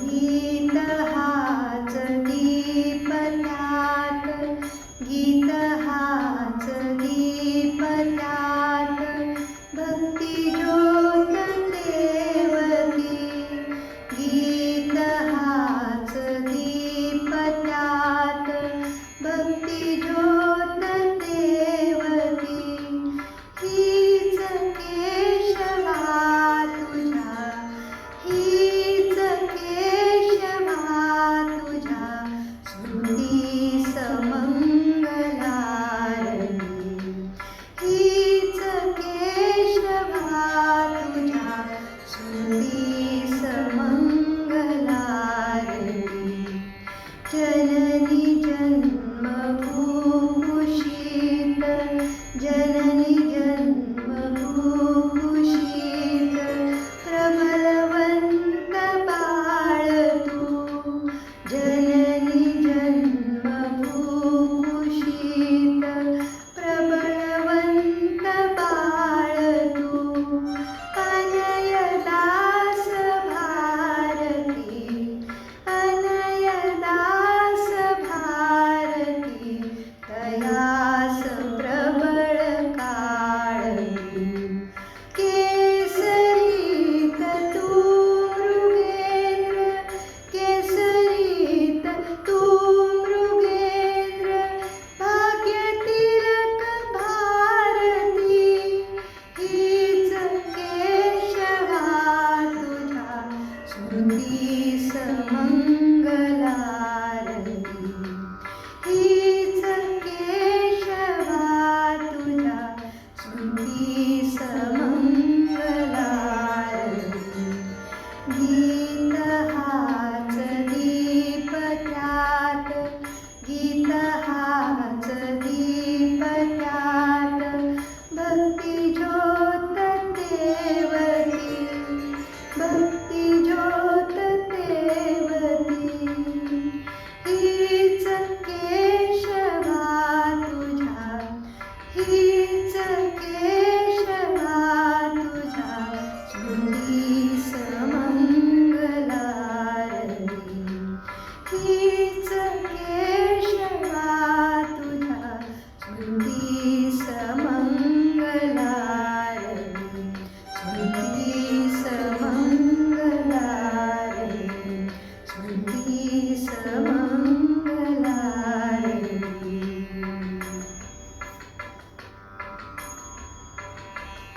गीत हाच दीपल्यात, गीत हाच दीपल्यात, भक्ती ज्योत तेवती. गीत हाच दीपल्यात, भक्ती ज्योत तेवती. हीच केशवा तुझ्या, हीच केशवा तुझ्या, श्रुती समंगलारती. हीच केशवा तुझ्या, श्रुती समंगलारती. जननी जन्मभूषित, जननी जन्मभूषित, प्रबलवंत बाळ तू. जननी जन्मभूषित, प्रबलवंत बाळ तू. अनयदास भारती, अनयदास भारती, तयास प्रबळ काळती. केसरीत तू मृगेंद्र, केसरीत तू मृगेंद्र, भाग्यतिलक भारती. हीच केशवा तुझ्या, श्रुती समंगला.